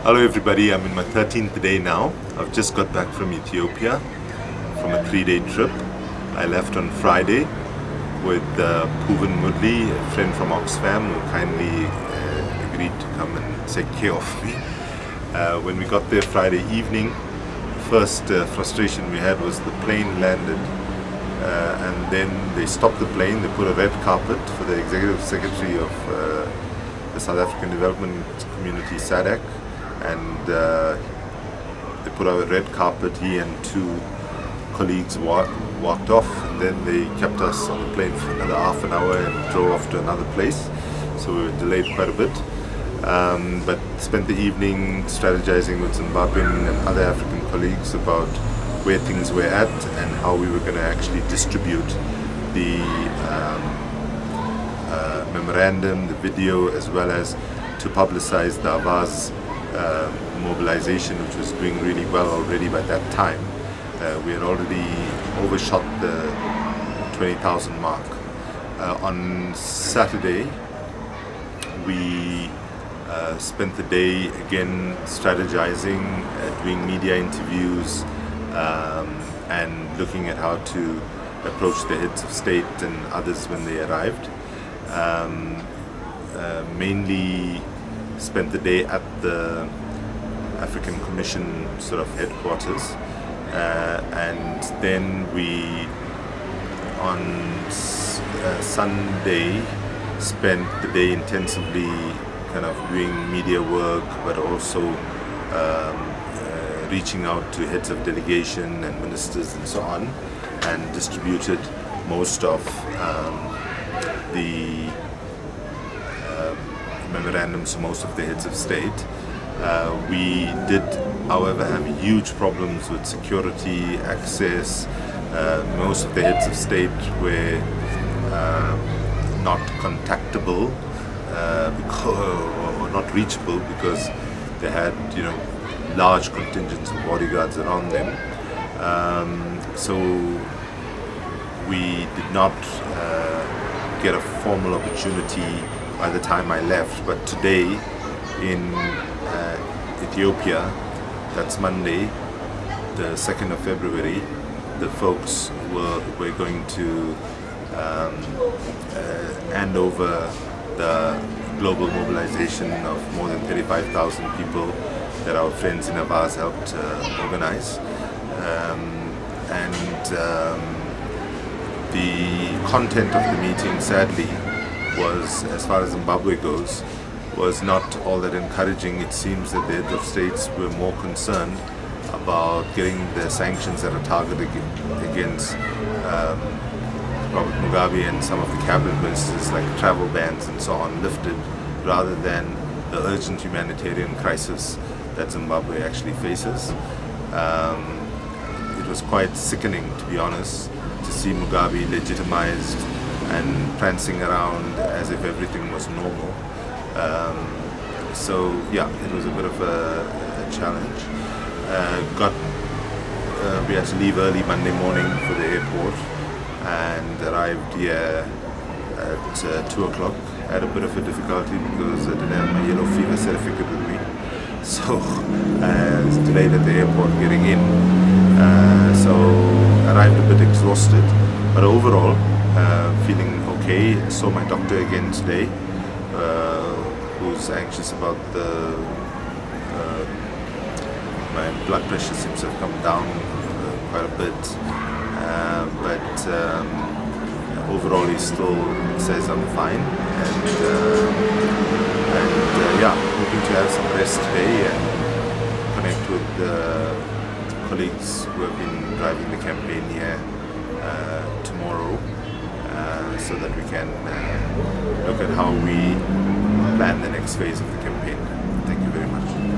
Hello everybody, I'm in my 13th day now. I've just got back from Ethiopia from a 3-day trip. I left on Friday with Puvan Mudli, a friend from Oxfam, who kindly agreed to come and take care of me. When we got there Friday evening, first frustration we had was the plane landed and then they stopped the plane. They put a red carpet for the Executive Secretary of the South African Development Community, SADC, and they put out a red carpet. He and two colleagues walked off, and then they kept us on the plane for another half an hour and drove off to another place, so we were delayed quite a bit, but spent the evening strategizing with Zimbabwean and other African colleagues about where things were at and how we were going to actually distribute the memorandum, the video, as well as to publicize the Avaz mobilization, which was doing really well already by that time. We had already overshot the 20,000 mark. On Saturday, we spent the day again strategizing, doing media interviews, and looking at how to approach the heads of state and others when they arrived. Mainly spent the day at the African Commission sort of headquarters, and then we on Sunday spent the day intensively kind of doing media work, but also reaching out to heads of delegation and ministers and so on, and distributed most of the memorandums to most of the heads of state. We did, however, have huge problems with security, access. Most of the heads of state were not contactable or not reachable because they had, large contingents of bodyguards around them. So we did not get a formal opportunity by the time I left, but today in Ethiopia, that's Monday, the 2nd of February, the folks were going to hand over the global mobilization of more than 35,000 people that our friends in Avaz helped organize. The content of the meeting, sadly, was, as far as Zimbabwe goes, was not all that encouraging. It seems that the heads of states were more concerned about getting the sanctions that are targeted against Robert Mugabe and some of the cabinet ministers, like travel bans and so on, lifted, rather than the urgent humanitarian crisis that Zimbabwe actually faces. It was quite sickening, to be honest, to see Mugabe legitimized and prancing around as if everything was normal. So yeah, it was a bit of a challenge. We had to leave early Monday morning for the airport and arrived here at 2 o'clock. I had a bit of a difficulty because I didn't have my yellow fever certificate with me, so I was delayed at the airport getting in. So arrived a bit exhausted, but overall feeling okay. I saw my doctor again today, who's anxious about my blood pressure seems to have come down quite a bit, but overall he still says I'm fine, and yeah, hoping to have some rest today and connect with the colleagues who have been driving the campaign here tomorrow, so that we can look at how we plan the next phase of the campaign.